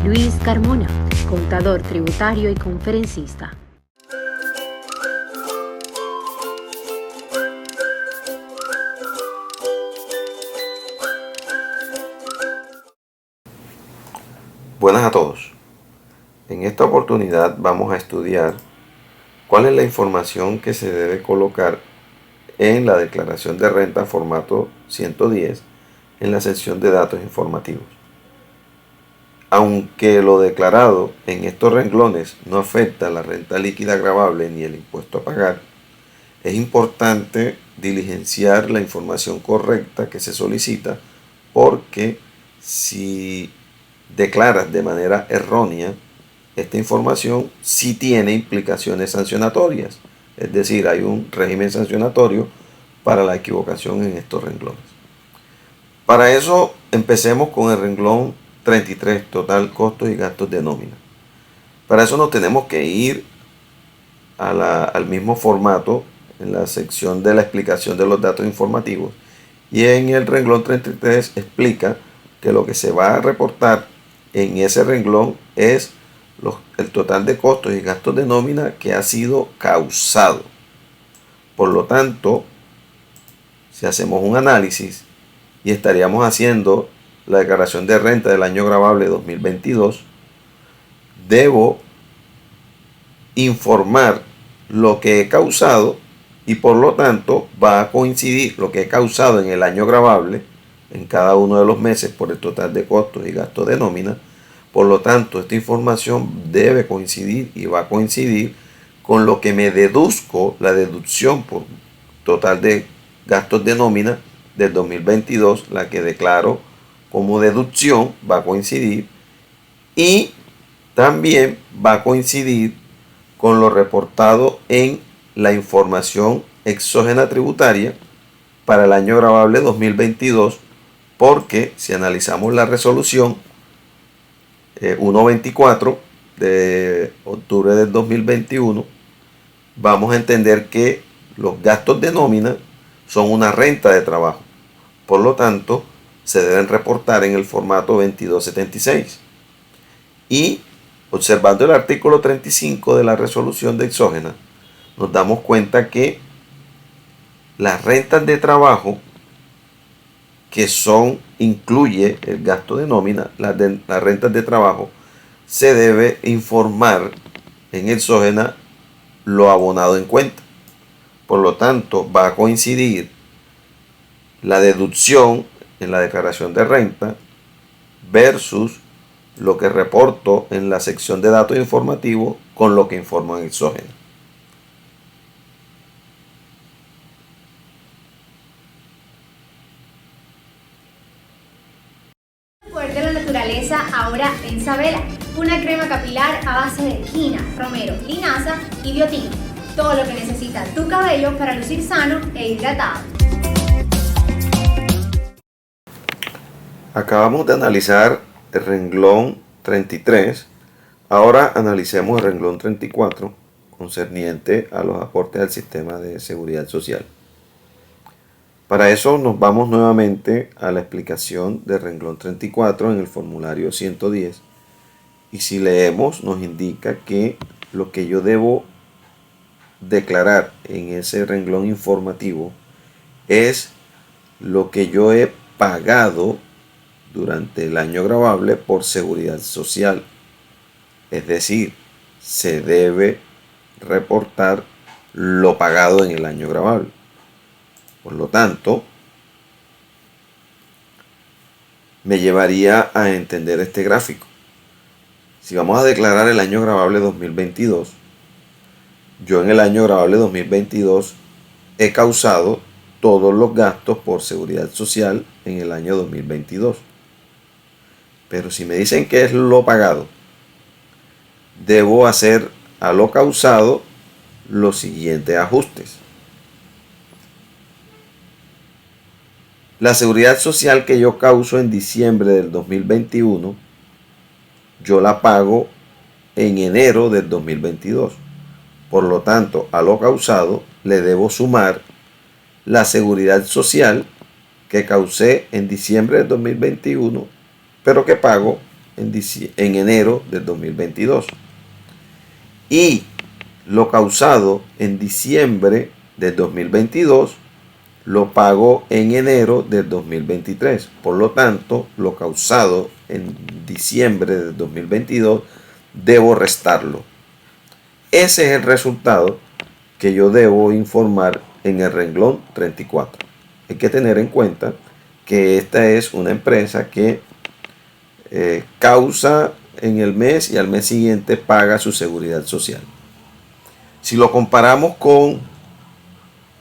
Luis Carmona, contador tributario y conferencista. Buenas a todos. En esta oportunidad vamos a estudiar cuál es la información que se debe colocar en la declaración de renta formato 110 en la sección de datos informativos. Aunque lo declarado en estos renglones no afecta la renta líquida gravable ni el impuesto a pagar, es importante diligenciar la información correcta que se solicita, porque si declaras de manera errónea, esta información sí tiene implicaciones sancionatorias, es decir, hay un régimen sancionatorio para la equivocación en estos renglones. Para eso empecemos con el renglón 33, total costos y gastos de nómina. Para eso nos tenemos que ir al mismo formato en la sección de la explicación de los datos informativos, y en el renglón 33 explica que lo que se va a reportar en ese renglón es el total de costos y gastos de nómina que ha sido causado. Por lo tanto, si hacemos un análisis y estaríamos haciendo la declaración de renta del año gravable 2022, debo informar lo que he causado, y por lo tanto va a coincidir lo que he causado en el año gravable en cada uno de los meses por el total de costos y gastos de nómina. Por lo tanto, esta información debe coincidir y va a coincidir con lo que me deduzco, la deducción por total de gastos de nómina del 2022, la que declaro como deducción, va a coincidir, y también va a coincidir con lo reportado en la información exógena tributaria para el año gravable 2022, porque si analizamos la resolución 124 de octubre del 2021, vamos a entender que los gastos de nómina son una renta de trabajo. Por lo tanto, se deben reportar en el formato 2276. Y observando el artículo 35 de la resolución de exógena, nos damos cuenta que las rentas de trabajo, que incluye el gasto de nómina, las rentas de trabajo, se debe informar en exógena lo abonado en cuenta. Por lo tanto, va a coincidir la deducción en la declaración de renta versus lo que reporto en la sección de datos informativos con lo que informo en exógena. Poder de la naturaleza ahora en Sabela, una crema capilar a base de quina, romero, linaza y biotina. Todo lo que necesita tu cabello para lucir sano e hidratado. Acabamos de analizar el renglón 33. Ahora analicemos el renglón 34, concerniente a los aportes al sistema de seguridad social. Para eso nos vamos nuevamente a la explicación del renglón 34 en el formulario 110, y si leemos nos indica que lo que yo debo declarar en ese renglón informativo es lo que yo he pagado durante el año gravable por seguridad social. Es decir, se debe reportar lo pagado en el año gravable. Por lo tanto, me llevaría a entender este gráfico. Si vamos a declarar el año gravable 2022, yo en el año gravable 2022 he causado todos los gastos por seguridad social en el año 2022. Pero si me dicen que es lo pagado, debo hacer a lo causado los siguientes ajustes. La seguridad social que yo causo en diciembre del 2021, yo la pago en enero del 2022. Por lo tanto, a lo causado le debo sumar la seguridad social que causé en diciembre del 2021, pero que pago en enero del 2022 y lo causado en diciembre del 2022 lo pago en enero del 2023. Por lo tanto, lo causado en diciembre del 2022 debo restarlo. Ese es el resultado que yo debo informar en el renglón 34. Hay que tener en cuenta que esta es una empresa que causa en el mes y al mes siguiente paga su seguridad social. Si lo comparamos con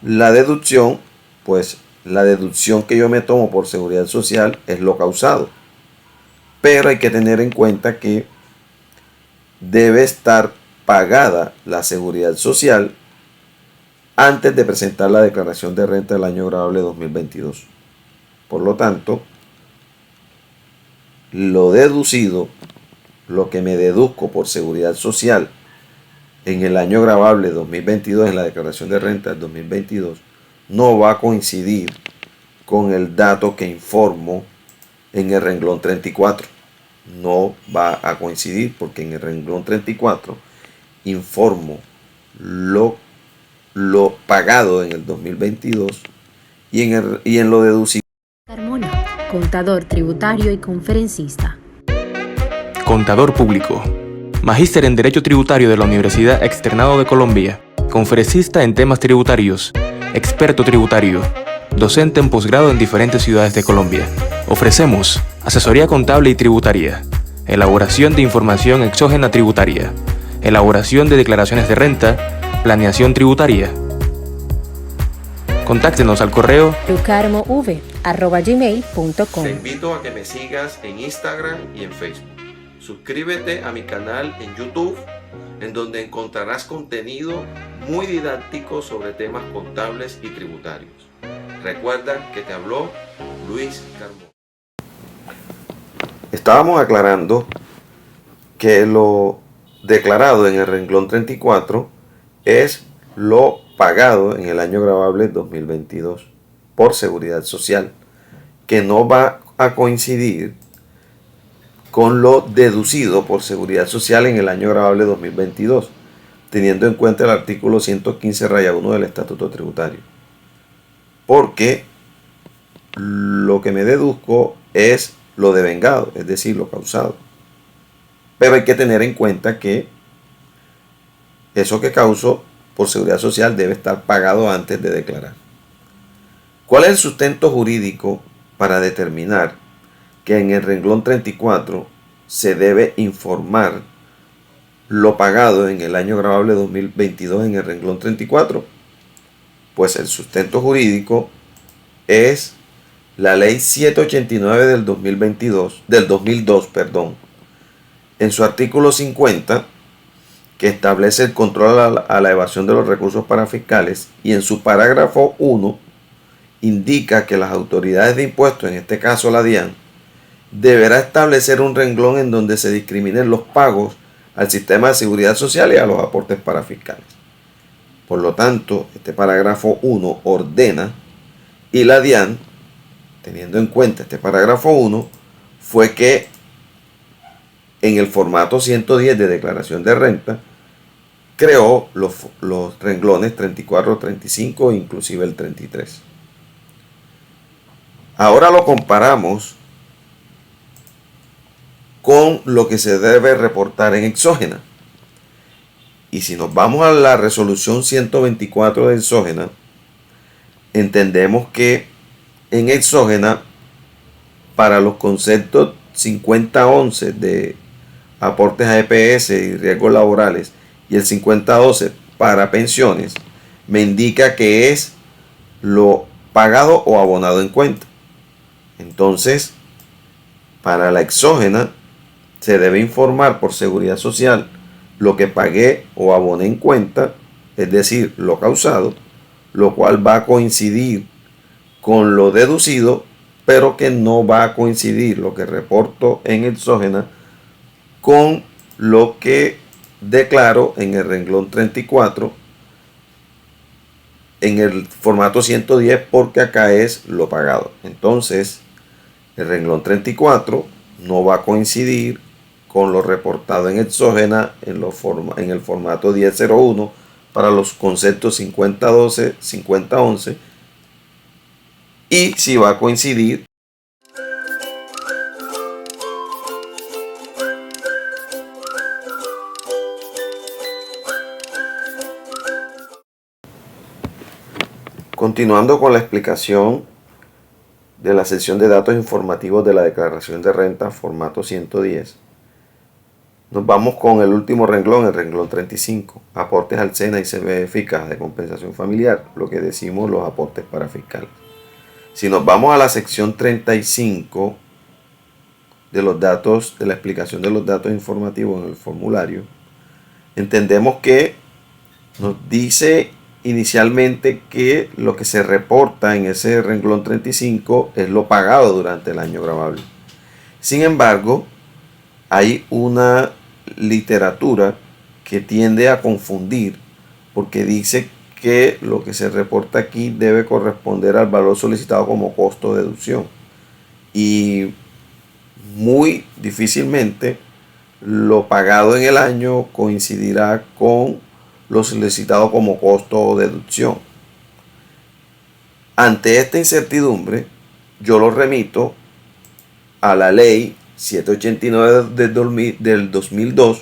la deducción, pues la deducción que yo me tomo por seguridad social es lo causado. Pero hay que tener en cuenta que debe estar pagada la seguridad social antes de presentar la declaración de renta del año gravable 2022. Por lo tanto, lo deducido, lo que me deduzco por seguridad social en el año gravable 2022, en la declaración de renta del 2022, no va a coincidir con el dato que informo en el renglón 34. No va a coincidir porque en el renglón 34 informo lo pagado en el 2022 y en lo deducido. Carmona, contador tributario y conferencista. Contador público. Magíster en Derecho Tributario de la Universidad Externado de Colombia. Conferencista en temas tributarios. Experto tributario. Docente en posgrado en diferentes ciudades de Colombia. Ofrecemos asesoría contable y tributaria. Elaboración de información exógena tributaria. Elaboración de declaraciones de renta. Planeación tributaria. Contáctenos al correo lucarmov@gmail.com. Te invito a que me sigas en Instagram y en Facebook. Suscríbete a mi canal en YouTube, en donde encontrarás contenido muy didáctico sobre temas contables y tributarios. Recuerda que te habló Luis Carmona. Estábamos aclarando que lo declarado en el renglón 34 es lo pagado en el año gravable 2022 por seguridad social, que no va a coincidir con lo deducido por seguridad social en el año gravable 2022, teniendo en cuenta el artículo 115-1 del Estatuto Tributario. Porque lo que me deduzco es lo devengado, es decir, lo causado. Pero hay que tener en cuenta que eso que causó por seguridad social debe estar pagado antes de declarar. ¿Cuál es el sustento jurídico para determinar que en el renglón 34 se debe informar lo pagado en el año gravable 2022 en el renglón 34? Pues el sustento jurídico es la ley 789 del 2002, en su artículo 50, que establece el control a la evasión de los recursos parafiscales, y en su parágrafo 1 indica que las autoridades de impuestos, en este caso la DIAN, deberá establecer un renglón en donde se discriminen los pagos al sistema de seguridad social y a los aportes parafiscales. Por lo tanto, este parágrafo 1 ordena, y la DIAN, teniendo en cuenta este parágrafo 1, fue que en el formato 110 de declaración de renta creó los renglones 34, 35 e inclusive el 33. Ahora lo comparamos con lo que se debe reportar en exógena. Y si nos vamos a la resolución 124 de exógena, entendemos que en exógena, para los conceptos 5011 de aportes a EPS y riesgos laborales y el 5012 para pensiones, me indica que es lo pagado o abonado en cuenta. Entonces, para la exógena se debe informar por seguridad social lo que pagué o aboné en cuenta, es decir, lo causado, lo cual va a coincidir con lo deducido, pero que no va a coincidir lo que reporto en exógena con lo que declaro en el renglón 34 en el formato 110, porque acá es lo pagado. Entonces, el renglón 34 no va a coincidir con lo reportado en exógena en el formato 1001 para los conceptos 5012, 5011, y si va a coincidir Continuando con la explicación de la sección de datos informativos de la declaración de renta formato 110, nos vamos con el último renglón, el renglón 35, aportes al SENA y CBF y caja de compensación familiar, lo que decimos los aportes para fiscales. Si nos vamos a la sección 35 de los datos, de la explicación de los datos informativos en el formulario, entendemos que nos dice inicialmente que lo que se reporta en ese renglón 35 es lo pagado durante el año gravable. Sin embargo, hay una literatura que tiende a confundir porque dice que lo que se reporta aquí debe corresponder al valor solicitado como costo de deducción, y muy difícilmente lo pagado en el año coincidirá con lo solicitado como costo o deducción. Ante esta incertidumbre, yo lo remito a la ley 789 del 2002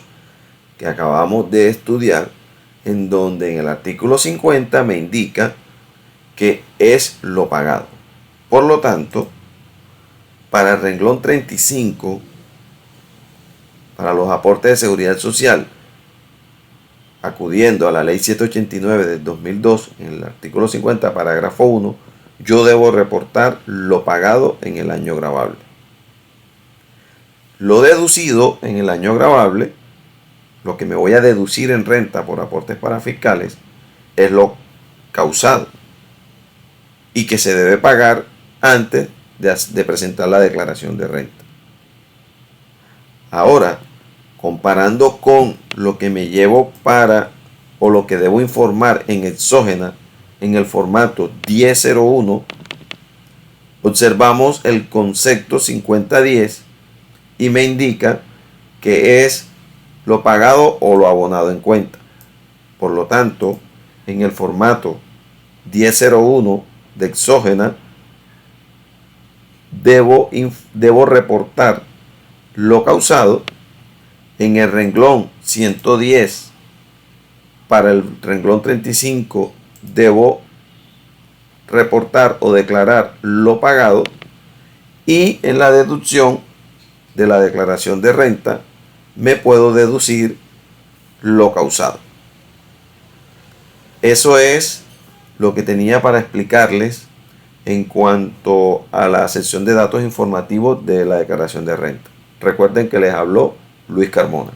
que acabamos de estudiar, en donde en el artículo 50 me indica que es lo pagado. Por lo tanto, para el renglón 35, para los aportes de seguridad social, acudiendo a la ley 789 del 2002, en el artículo 50, parágrafo 1, yo debo reportar lo pagado en el año gravable. Lo deducido en el año gravable, lo que me voy a deducir en renta por aportes para fiscales, es lo causado y que se debe pagar antes de presentar la declaración de renta. Ahora, comparando con lo que me llevo o lo que debo informar en exógena en el formato 1001, observamos el concepto 5010 y me indica que es lo pagado o lo abonado en cuenta. Por lo tanto, en el formato 1001 de exógena debo reportar lo causado. En el renglón 110 para el renglón 35 debo reportar o declarar lo pagado, y en la deducción de la declaración de renta me puedo deducir lo causado. Eso es lo que tenía para explicarles en cuanto a la sección de datos informativos de la declaración de renta. Recuerden que les habló Luis Carmona.